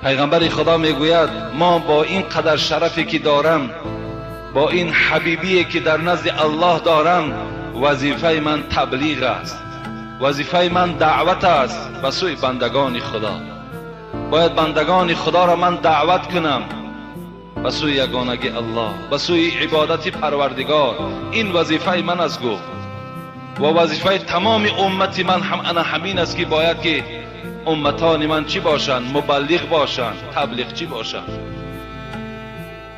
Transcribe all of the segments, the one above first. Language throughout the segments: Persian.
پیغمبر خدا میگوید ما با این قدر شرفی که دارم، با این حبیبی که در نزد الله دارم، وظیفه من تبلیغ است، وظیفه من دعوت است به سوی بندگان خدا. باید بندگان خدا را من دعوت کنم به سوی یگانگی الله، به سوی عبادت پروردگار. این وظیفه من است گفت و وظیفه تمام امت من هم همین است که باید که امتان من چی باشند؟ مبلغ باشند، تبلیغچی باشند.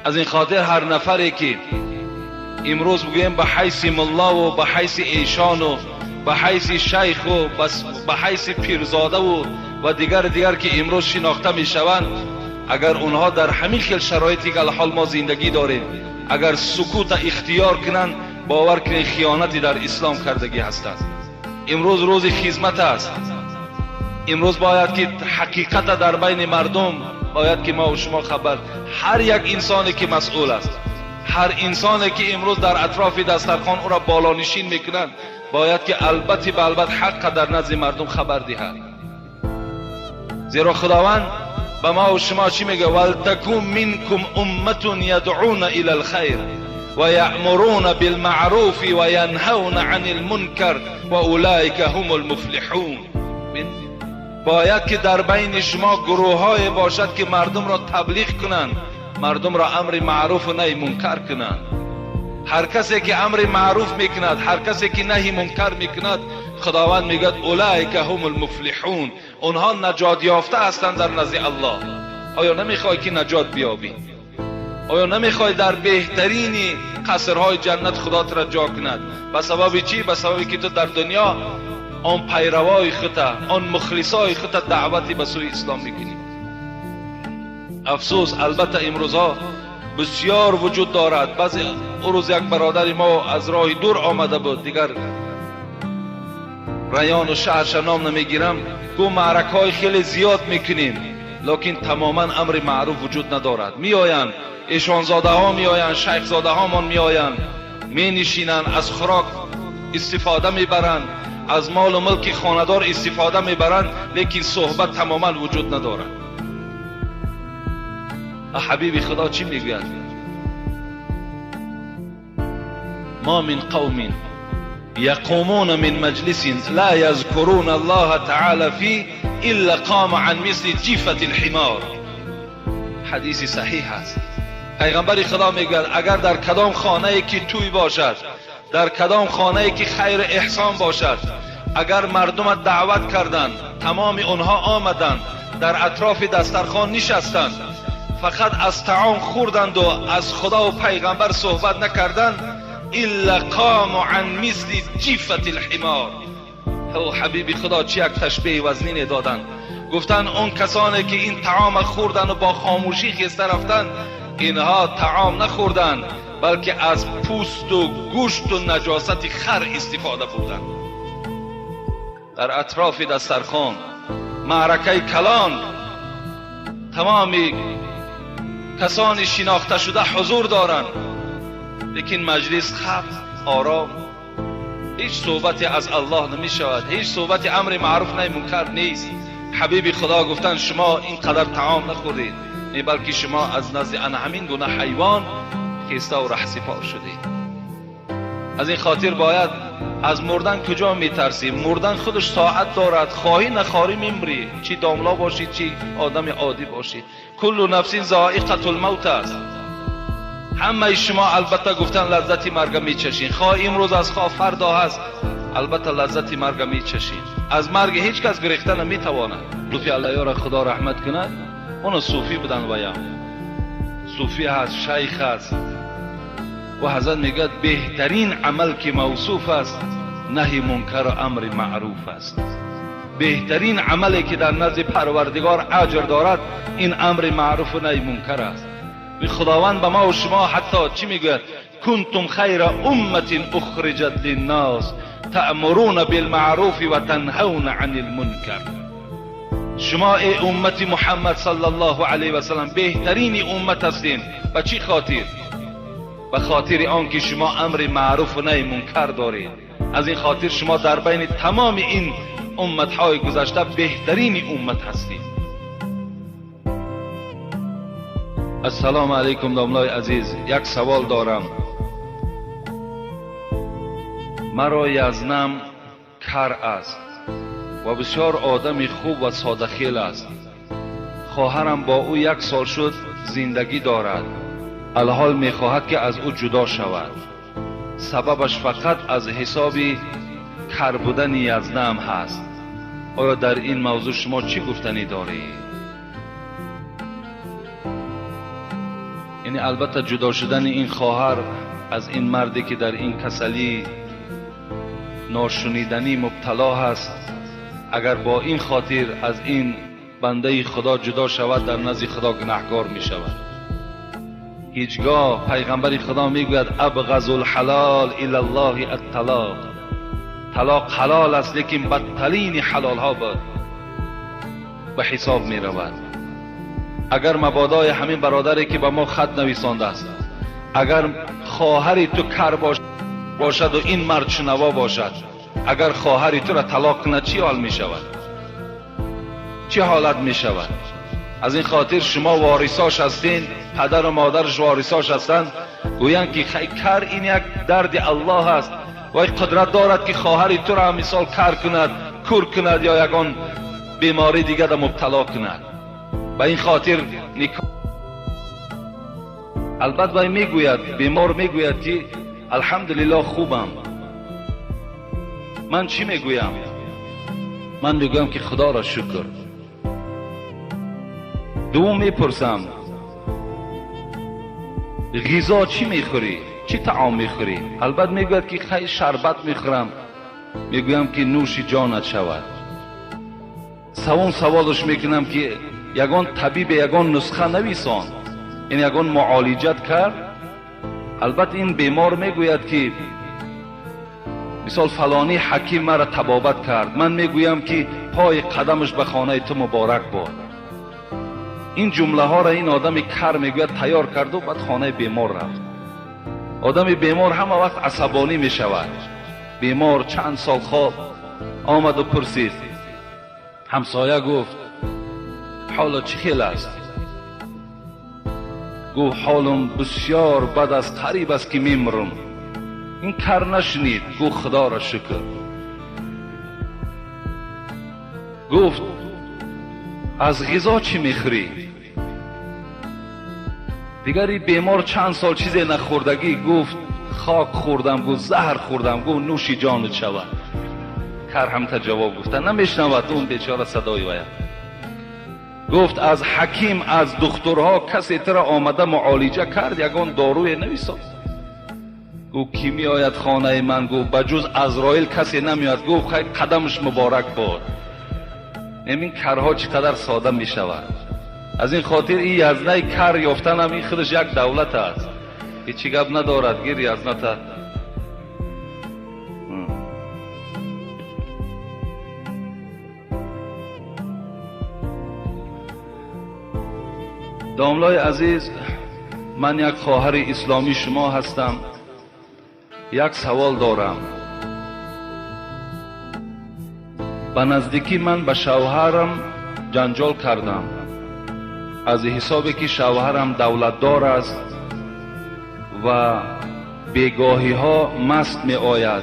از این خاطر هر نفری که امروز بگویم به حیث ملا و به حیث ایشان و به حیث شیخ و به حیث پیرزاده و دیگر که امروز شناخته می شوند، اگر اونها در همین خیل شرایطی که الحال ما زندگی داریم اگر سکوت اختیار کنند، باور کنید خیانتی در اسلام کردگی هستند. امروز روز خدمت است. امروز باید که حقیقت در بین مردم باید که ما و شما خبر، هر یک انسانی که مسئول است، هر انسانی که امروز در اطراف دسترخوان او را بالانشین میکنند، باید که البته به البته حق در نزد مردم خبر دهد. زیرا خداوند به ما و شما چی میگه؟ ولتکن منکم امة یدعون الی الخیر و یأمرون بالمعروف و ینهون عن المنکر و اولئک هم المفلحون. باید که در بین شما گروه های باشد که مردم را تبلیغ کنند، مردم را امر معروف و نهی منکر کنند. هر کسی که امر معروف میکند، هر کسی که نهی منکر میکند، خداوند میگه اولئک هم المفلحون، اونها نجات یافته هستند در نزد الله. آیا نمیخوای که نجات بیابی؟ آیا نمیخوای در بهترین قصرهای جنت خدا را جا کند؟ به سبب چی؟ به سببی که تو در دنیا آن پیروای خودت، آن مخلصای خودت دعوتی به سوی اسلام میکنی. افسوس البته امروزها بسیار وجود دارد. بعضی روز یک برادر ما از راه دور آمده بود، دیگر ریان و شهرش نام نمیگیرم، گو معرکای خیلی زیاد میکنیم لیکن تماما امر معروف وجود ندارد. میآیند ایشانزاده ها، میآیند شیخ زاده ها من میآیند، می نشینند، از خوراک استفاده میبرند، از مال و ملک خاندار استفاده میبرند، لیکن صحبت تماما وجود ندارد. حبیب خدا چی میگوید؟ ما من قوم یقومون من مجلس لا یذکرون الله تعالی فی الا قام عن مثل جیفة الحمار. حدیث صحیح است. پیغمبر خدا میگوید اگر در کدام خانه ای که توی باشد، در کدام خانه ای که خیر احسان باشد، اگر مردم دعوت کردند، تمام اونها آمدند، در اطراف دسترخوان نشستند، فقط از طعام خوردند و از خدا و پیغمبر صحبت نکردند، الا قام عن مثل جیفة الحمار. او حبیب خدا چه یک تشبیه وزنی دادند. گفتند اون کسانی که این طعام خوردند و با خاموشی خسته رفتند، اینها طعام نخوردند بلکه از پوست و گوشت و نجاست خر استفاده بودند. در اطراف دسترخوان معرکه کلان، تمام کسان شناخته شده حضور دارند، لیکن مجلس خفت، آرام، هیچ صحبت از الله نمی شود، هیچ صحبت امر معروف نهی منکر نیست. حبیب خدا گفتن شما این قدر طعام نخوردید، نه بلکه شما از نزد همین گونه حیوان خسته و رهسپار شدید. از این خاطر باید از مردن کجا میترسیم؟ مردن خودش ساعت دارد، خواهی نخواهی میمیری، چی داملا باشید چی آدم عادی باشید. کل نفس ذائقة الموت است. همه شما البته گفتن لذت مرگ میچشین، خواه امروز از خواه فردا هست، البته لذت مرگ میچشین. از مرگ هیچ کس گریخته نمیتواند. صوفی الله را خدا رحمت کند، اون صوفی بودن و یا صوفی هست، شیخ هست و حضرت میگه بهترین عمل که موصوف است نهی منکر و امر معروف است. بهترین عملی که در نزد پروردگار اجر دارد این امر معروف و نهی منکر است. و خداوند به ما و شما حتی چی میگه؟ کنتم خیر امت اخرجت للناس تأمرون بالمعروف و تنهون عن المنکر. شما ای امت محمد صلی الله علیه و سلم بهترین امت هستین. به چی خاطر؟ به خاطر آن که شما امر معروف و نهی منکر دارید. از این خاطر شما در بین تمام این امت های گذشته بهترین امت هستید. السلام علیکم داملای عزیز، یک سوال دارم. مرا یزنم کر است و بسیار آدم خوب و ساده‌خیل است. خواهرم با او 1 سال شد زندگی دارد. الحال میخواهد که از او جدا شود. سببش فقط از حساب کر بودن یزنم هست. آیا در این موضوع شما چی گفتنی دارید؟ یعنی البته جدا شدن این خواهر از این مردی که در این کسلی ناشنیدنی مبتلا هست، اگر با این خاطر از این بنده خدا جدا شود، در نزد خدا گناهکار می شود. هیچگاه پیغمبر خدا می گوید ابغض الحلال الی الله الطلاق. طلاق حلال است لیکن بدترین حلال ها به حساب می رود. اگر مبادای همین برادری که به ما خط نویسانده است، اگر خواهری تو کر باشد و این مرد شنوا باشد، اگر خواهری تو را طلاق کنه چی حال می شود؟ چه حالت می شود؟ از این خاطر شما وارثاش هستین، پدر و مادرش وارثاش هستند، گویند که کر این یک درد الله است و این قدرت دارد که خواهری تو را مثال کر کند، کور کند یا یگان بیماری دیگر را مبتلا کند. به این خاطر البته میگوید، بیمار میگوید که الحمدلله خوبم. من چی میگویم؟ من میگویم که خدا را شکر. دوم میپرسم غذا چی میخوری؟ چی طعام میخوری؟ البته میگوید که خیلی شربت میخورم. میگویم که نوش جانت شود. سوم سوالش میکنم که یگان طبیب یگان نسخه نویسان، این یگان معالجت کرد؟ البته این بیمار میگوید که مثال فلانی حکیم مرا طبابت کرد. من میگویم که پای قدمش به خانه تو مبارک باد. این جمله ها را این آدم کر میگوید تیار کرد و بعد خانه بیمار رفت. آدم بیمار همه وقت عصبانی می شود. بیمار چند سال خواب آمد و پرسید. همسایه گفت حالا چی خیل است؟ گفت حالم بسیار بد است، قریب است که میمرم. این کر نشنید، گفت خدا را شکر. گفت از غذا چی میخوری؟ دیگری بیمار چند سال چیزی نخوردگی گفت خاک خوردم، گفت زهر خوردم، گفت نوش جانت شود. کر هم تا جواب گفتن نمیشنود اون بیچاره صدای ویا. گفت از حکیم از دکترها کسی ترا آمده معالجه کرد، یگان داروی نویساد؟ گفت کی می آید خانه من؟ گفت بجز عزرائیل کسی نمیاد. گفت خیلی قدمش مبارک باد. این کرها چقدر ساده می شود. از این خاطر این یزنه کر یافتن هم این خودش یک دولت است. هیچی گپ ندارد گیر یزنه. داملای عزیز، من یک خواهر اسلامی شما هستم. یک سوال دارم. به نزدیکی من به شوهرم جنجال کردم از حسابی که شوهرم دولتدار است و بیگاهی ها مست می آید.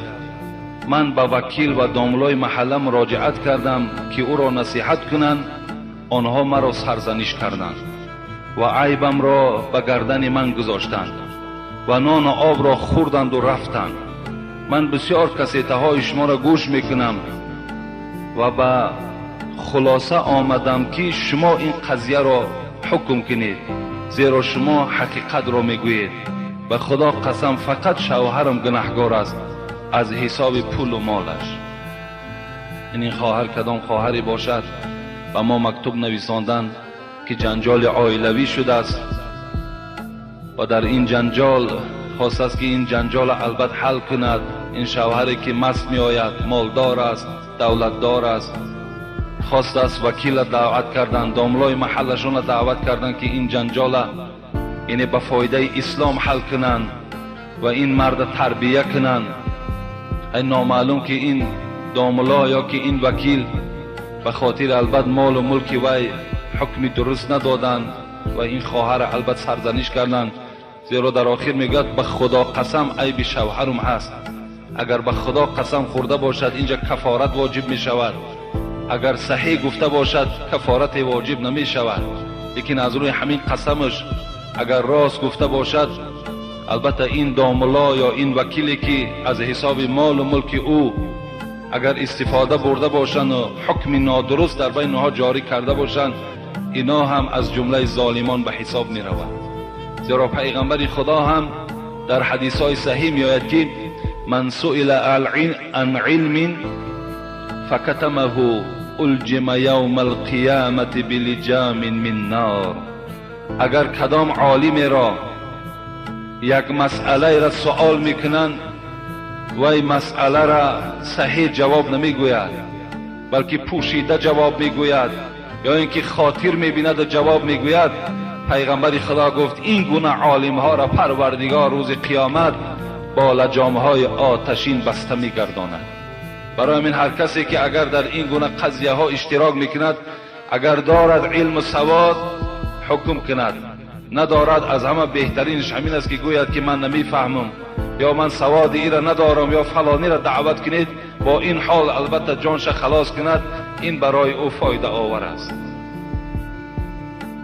من به وکیل و داملای محله مراجعت کردم که او را نصیحت کنند. آنها مرا سرزنش کردند و عیبم را به گردن من گذاشتند و نان و آب را خوردند و رفتند. من بسیار کسیته های شما را گوش میکنم و به خلاصه آمدم که شما این قضیه را حکم کنید، زیرا شما حقیقت را میگویید. به خدا قسم فقط شوهرم گناهکار است از حساب پول و مالش. این خواهر کدام خواهری باشد و ما مکتوب نویساندن که جنجال عائلوی شده است و در این جنجال خواست است که این جنجال البته حل کند. این شوهری که مست می آید، مالدار است، دولتدار است، خواست است وکیل دعوت کردن، داملای محلشون دعوت کردن که این جنجال یعنی به فایده اسلام حل کنن و این مرد تربیه کنن. این نامعلوم که این داملا یا که این وکیل به خاطر البته مال و ملک وی حکمی درست ندادن و این خواهر البته سرزنش کردند، زیرا در آخر میگوید به خدا قسم عیب شوهرم هست. اگر به خدا قسم خورده باشد اینجا کفارت واجب می شود، اگر صحیح گفته باشد کفارت واجب نمی شود. لیکن از روی همین قسمش اگر راست گفته باشد، البته این داملا یا این وکیلی که از حساب مال و ملک او اگر استفاده برده باشند و حکم نادرست در بین آنها جاری کرده باشند، اینا هم از جمله ظالمان به حساب می روند. زیرا پیغمبر خدا هم در حدیث های صحیح می آید که من سئل عن علم فکتمه الجم یوم القیامة بلجام من نار. اگر کدام عالم را یک مسئله را سوال میکنند و این مسئله را صحیح جواب نمیگوید، بلکه پوشیده جواب میگوید یا اینکه خاطر میبیند جواب میگوید، پیغمبر خدا گفت این گونه عالم ها را پروردگار روز قیامت با لجام های آتشین بسته میگرداند. برای من هر کسی که اگر در این گونه قضیه ها اشتراک میکند، اگر دارد علم و سواد حکم کند، ندارد از همه بهترینش همین است که گوید که من نمیفهمم یا من سواد ای را ندارم یا فلانی را دعوت کنید، با این حال البته جانش خلاص کند. این برای او فایده آور است.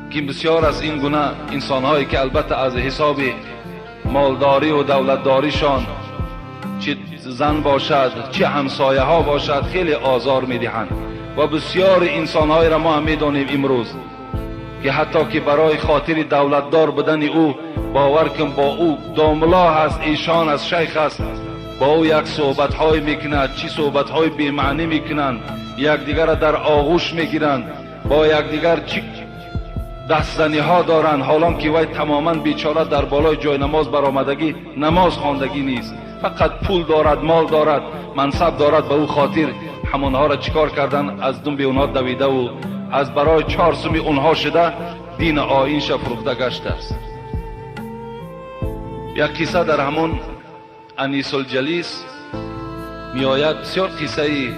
که بسیار از این گونه انسان هایی که البته از حساب مالداری و دولتداریشان، چه زن باشد چه همسایه ها باشد، خیلی آزار میدهند. و بسیار انسان های را ما هم میدانیم امروز که حتی که برای خاطر دولتدار بدن او باور کن با او داملا هست، ایشان از شیخ است، با او یک صحبت های میکنند، چی صحبت های بی معنی میکنند، یک دیگر را در آغوش میگیرند، با یک دیگر چی دستزنی ها دارند، حالان که وی تماما بیچاره در بالای جای نماز برآمدگی نماز خواندگی نیست، فقط پول دارد، مال دارد، منصب دارد. به او خاطر همانها را چیکار کردن؟ از دنبه اونها دویده و از برای 4 سوم اونها شده دین آیینش فروخته گشته است. یک قصه در همون انیس الجلیس می آید، بسیار قصه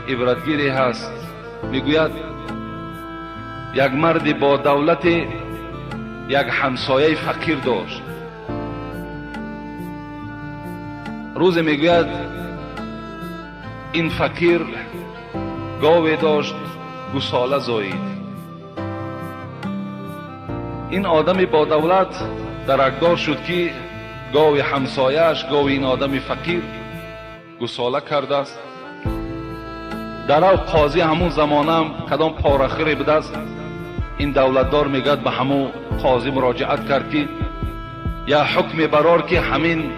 عبرتگیری هست. می گوید یک مرد با دولت یک همسایه فقیر داشت. روز می گوید این فقیر گاوی داشت، گوساله زایید. این آدم با دولت درکدار شد که گاوی همسایه‌اش، گاوی این آدم فقیر گوساله کرده است. در او قاضی همون زمانه هم کدام پارخری بوده است. این دولتدار میگد به همون قاضی مراجعت کرد که یا حکم برار که همین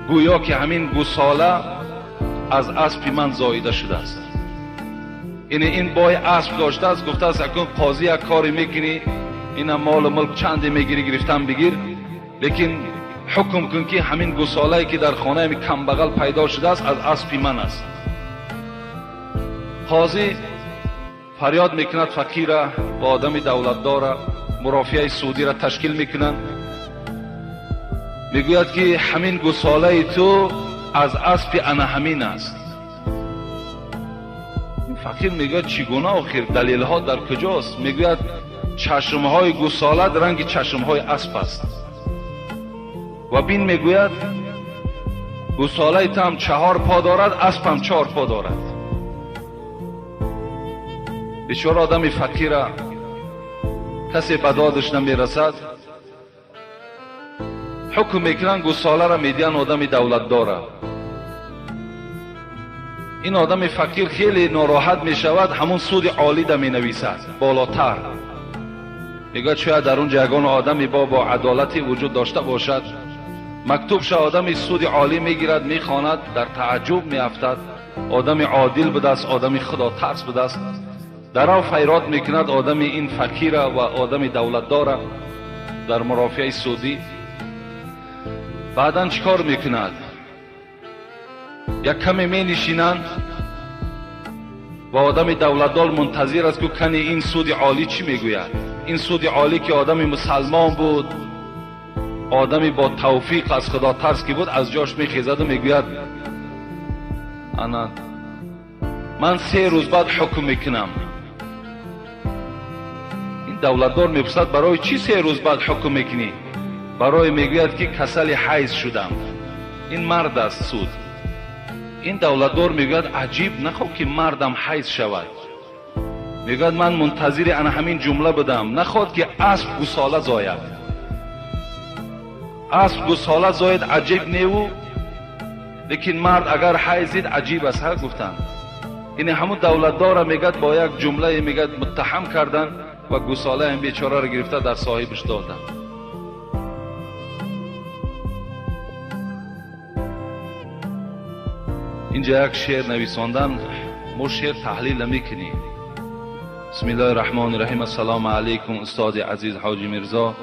گویا که همین گوساله از اسب من زاییده شده است. این بای اسب داشته است، گفته است اکنون قاضی یک کاری میکنی، این مال و ملک چندی میگیری گرفتن بگیر، لیکن حکم کن که همین گوساله که در خانه کم بغل پیدا شده است از اسب من است. قاضی فریاد میکند فقیر و آدم دولتدار مرافعه سودی را تشکیل میکنند، میگوید که همین گوساله تو از اسب انا همین است. فقیر میگوید چگونه آخر؟ دلیل ها در کجاست؟ میگوید چشم های گوساله رنگ چشم های اسب است. و بین میگوید گوساله تو هم 4 پا دارد، اسب هم 4 پا دارد. بیچاره آدم فقیر کسی به دادش نمیرسد، حکم میکنن گوساله را میدین آدم دولت داره. این آدم فقیر خیلی ناراحت میشود، همون سود عالی دا می نویسد بالاتر. میگه شاید در اون جگان آدمی با عدالتی وجود داشته باشد. مکتوب شد آدمی سود عالی میگیرد، میخواند، در تعجب میافتد. آدم عادل بوده است، آدم خدا ترس بوده است. در او خیرات میکند آدم این فقیر و آدم دولتدار در مرافعه سودی. بعدن چیکار میکند؟ یک کمی می نشینند و آدم دولتدار منتظر است که کنی این سود عالی چی میگوید. این سود عالی که آدم مسلمان بود، آدمی با توفیق از خدا ترس که بود، از جاش میخیزد و میگوید انا من 3 روز بعد حکم میکنم، این دولتدار میپرسد برای چی 3 روز بعد حکم میکنی؟ برای میگوید که کسل حیض شدم. این مرد است سود. این دولتدار میگوید عجیب نخواه که مردم حیض شود. میگوید من منتظر انا همین جمله بدم، نخواد که اسب گوساله زاید. اسب گوساله زاید عجیب نیو، لیکن مرد اگر حیضید عجیب است. ها گفتن این همون دولتدار میگوید با یک جمله میگوید متهم کردن و گوساله این بیچاره را گرفته در صاحبش دادن. اینجا یک شعر نویساندن، ما شعر تحلیل نمیکنیم. بسم الله الرحمن الرحیم. السلام علیکم استاد عزیز حاجی میرزا.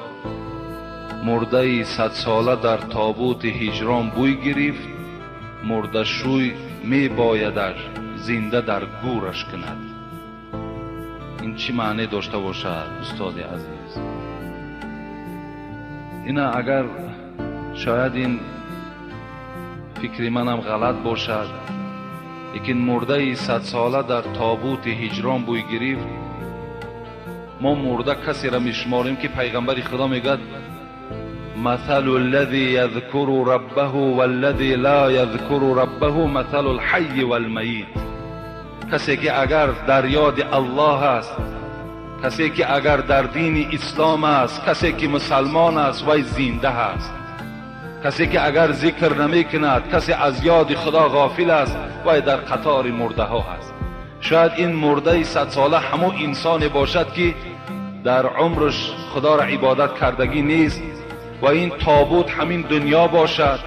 مرده 100 ساله در تابوت هجران بوی گرفت، مرده شوی می بایدش زنده در گورش کند. این چی معنی داشته باشد استاد عزیز؟ اینا اگر شاید این فکر منم غلط باشد، لیکن مرده 100 ساله در تابوت هجران بوی گرفت، ما مرده کسی را میشماریم که پیغمبر خدا میگه مثل الذي يذكر ربه والذي لا يذكر ربه مثل الحي والميت. کسی که اگر در یاد الله است، کسی که اگر در دین اسلام است، کسی که مسلمان است وی زنده است. کسی که اگر ذکر نمی کند، کسی از یاد خدا غافل است وی در قطار مرده ها است. شاید این مرده 100 ساله همون انسان باشد که در عمرش خدا را عبادت کردگی نیست و این تابوت همین دنیا باشد.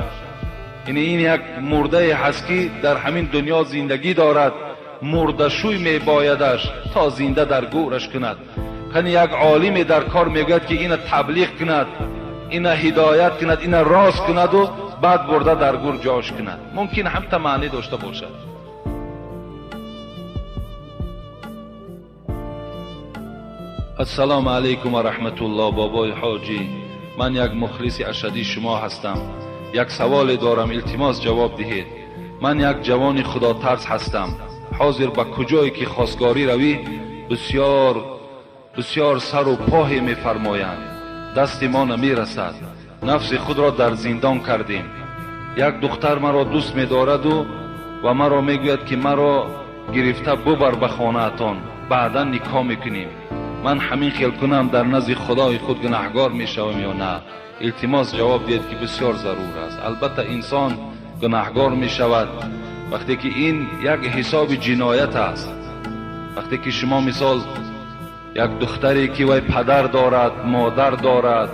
این یک مرده هست که در همین دنیا زندگی دارد، مرده شوی می بایدش تا زنده در گورش کند. کنی یک عالم در کار میگوید که این تبلیغ کند، این هدایت کند، این راست کند و بعد برده در گور جاش کند. ممکن هم تا معنی داشته باشد. السلام علیکم و رحمت الله. بابای حاجی، من یک مخلص اشدی شما هستم. یک سوال دارم، التماس جواب دهید. من یک جوان خدا ترس هستم. حاضر به کجایی که خواستگاری روی بسیار سر و پاه می فرمایند. دست ما نمی رسد. نفس خود را در زندان کردیم. یک دختر مرا دوست می دارد و مرا می گوید که مرا گرفته ببر به خانه اتان، بعدا نکاح میکنیم. من همین خیال کنم در نزد خدای خود گناهگار می شوم یا نه؟ التماس جواب دید که بسیار ضرور است. البته انسان گناهگار می شود وقتی که این یک حساب جنایت است. وقتی که شما مثال یک دختری که وی پدر دارد، مادر دارد،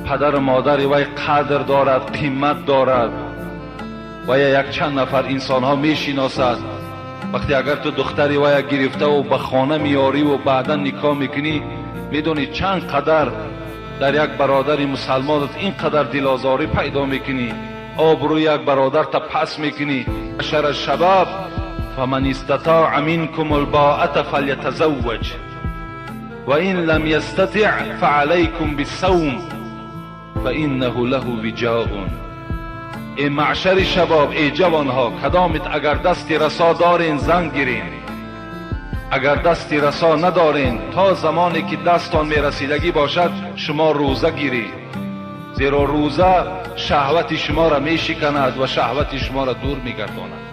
پدر و مادر وی قدر دارد، قیمت دارد و یک چند نفر انسان ها می شناسد، وقتی اگر تو دختری وی گرفته و به خانه میاری و بعدا نکاح میکنی، میدونی چند قدر در یک برادر مسلمان اینقدر دلازاری پیدا میکنی، آبروی یک برادر تا پس میکنی. شر الشباب فمن استطاع منکم الباءة فلیتزوج و این لم یستطع فعلیکم بالصوم فانه له وجاء. ای معشر شباب، ای جوانها، کدامت اگر دستی رسا دارین زن گیرین، اگر دستی رسا ندارین تا زمانی که دستان میرسیدگی باشد شما روزه گیرید، زیرا روزه شهوت شما را میشکند و شهوت شما را دور میگرداند.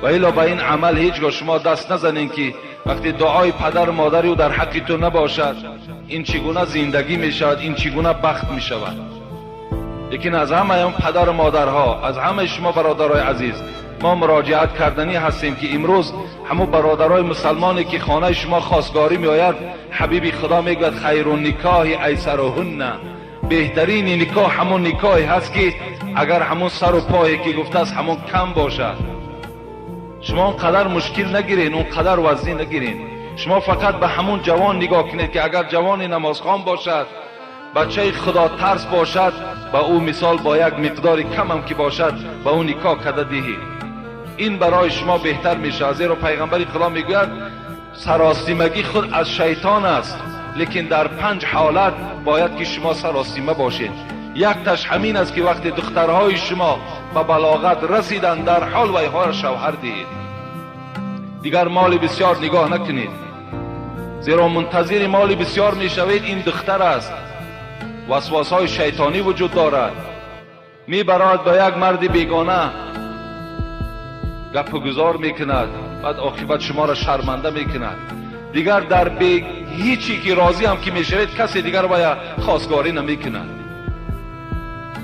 و الا به این عمل هیچگاه شما دست نزنین که وقتی دعای پدر مادری و در حقی تو نباشد این چگونه زندگی میشود، این چگونه بخت میشود. لیکن از همه پدر و مادرها، از همه شما برادرای عزیز، ما مراجعت کردنی هستیم که امروز همون برادرای مسلمانی که خانه شما خواستگاری می آید، حبیب خدا میگوید خیر النکاح ایسرهن، بهترین نکاح همون نکاحی هست که اگر همون سر و پایی که گفته است همون کم باشد. شما اونقدر مشکل نگیرین، اونقدر وزنی نگیرین. شما فقط به همون جوان نگاه کنید که اگر جوان نمازخوان باشد، بچه خدا ترس باشد، با او مثال با یک مقدار کم هم که باشد با او نکاح کرده دهید. این برای شما بهتر میشه. زیرا پیغمبر خدا میگوید سراسیمگی خود از شیطان است، لیکن در 5 حالت باید که شما سراسیمه باشید. یک تاش همین است که وقتی دخترهای شما به بلاغت رسیدن در حال ویها را شوهر دهید. دیگر مال بسیار نگاه نکنید، زیرا منتظر مال بسیار می شوید. این دختر است، وسواسهای شیطانی وجود دارد، می برد به یک مرد بیگانه گپ گزار می کند، بعد عاقبت شما را شرمنده می کند. دیگر در هیچی که راضی هم که می شوید کسی دیگر باید خواستگاری نمی کند.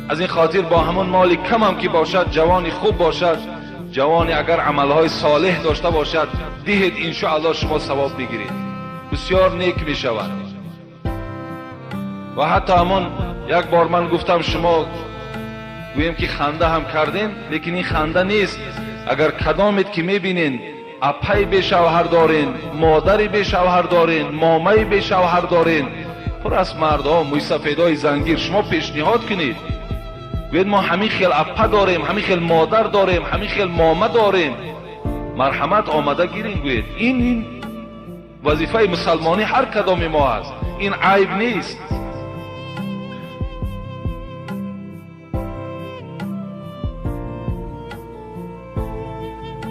از این خاطر با همون مال کم هم که باشد، جوانی خوب باشد، جوانی اگر عملهای صالح داشته باشد، دهید انشاءالله شما ثواب بگیرید، بسیار نیک می شود. و حتی همون یک بار من گفتم شما گویم که خنده هم کردین، لیکن این خنده نیست. اگر کدامید که می بینین اپای به شوهر دارین، مادری به شوهر دارین، مامای به شوهر دارین، پر از مردها موی سفیدای زنگیر، شما پیشنهاد کنید گوید ما همین خیل اپا داریم، همین خیل مادر داریم، همین خیل مامه داریم، مرحمت آمده گیرین. گوید این وظیفه مسلمانی هر کدام ما است، این عیب نیست.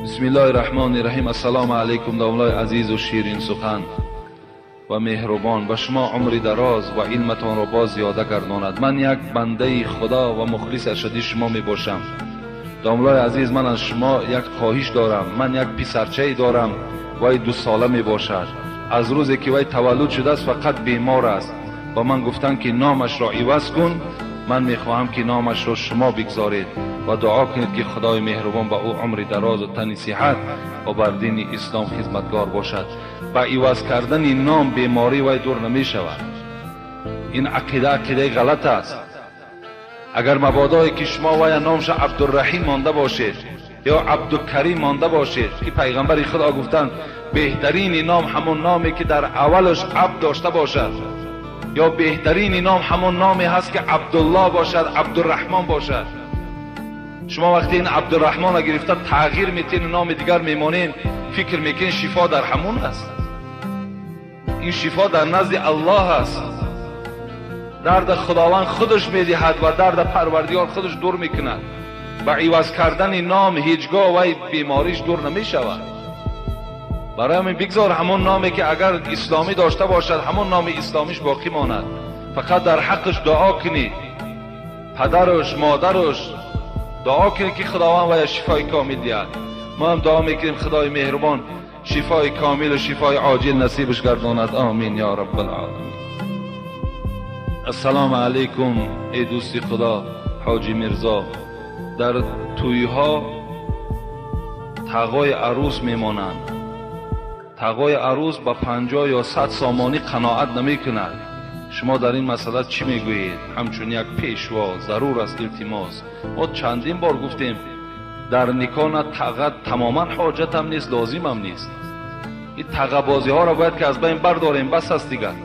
بسم الله الرحمن الرحیم. السلام علیکم داملای عزیز و شیرین سخن و مهربان، و شما عمر دراز و علمتان را باز زیاده گرداند. من یک بنده خدا و مخلص ارشدی شما می باشم. داملای عزیز، من از شما یک خواهش دارم. من یک پسرچه دارم، وی 2 ساله می باشد. از روزی که وی تولد شده است فقط بیمار است. با من گفتن که نامش را عوض کن. من می خواهم که نامش را شما بگذارید و دعا کنید که خدای مهربان به او عمر دراز و تن صحت و بر دین اسلام خدمتگار باشد. با عوض کردن این نام بیماری وی دور نمی شود. این عقیده غلط است. اگر مبادا که شما وی نامش عبدالرحیم مانده باشید یا عبدالکریم مانده باشید، که پیغمبر خدا گفتن بهترین نام همون نامی که در اولش عبد داشته باشد، یا بهترین نام همون نامی هست که عبدالله باشد، عبدالرحمن باشد. شما وقتی این عبدالرحمن را گرفتن تغییر میتین، نام دیگر میمانین، فکر میکنین شفا در همون است. این شفا در نزد الله است. درد خداوند خودش میدهد و درد پروردگار خودش دور میکند. با عوض کردن نام هیچگاه وی بیماریش دور نمیشود. برای همین بگذار همون نامی که اگر اسلامی داشته باشد همون نام اسلامیش باقی ماند. فقط در حقش دعا کنید، پدرش مادرش دعا کنید که خداوند وی شفای کامل دهد. ما هم دعا میکنیم خدای مهربان شفای کامل و شفای عاجل نصیبش گرداند. آمین یا رب العالمین. السلام علیکم ای دوستی خدا حاجی مرزا. در تویها تقای عروس میمانند. تقای عروس با 50 یا 100 سامانی قناعت نمی کند. شما در این مسئله چی میگویید؟ همچون یک پیشوا ضرور است التماس. ما چندین بار گفتیم در نکاح نه تقه تماما حاجت هم نیست، لازم هم نیست. این تقه بازی ها را باید که از بین برداریم، بس است دیگر.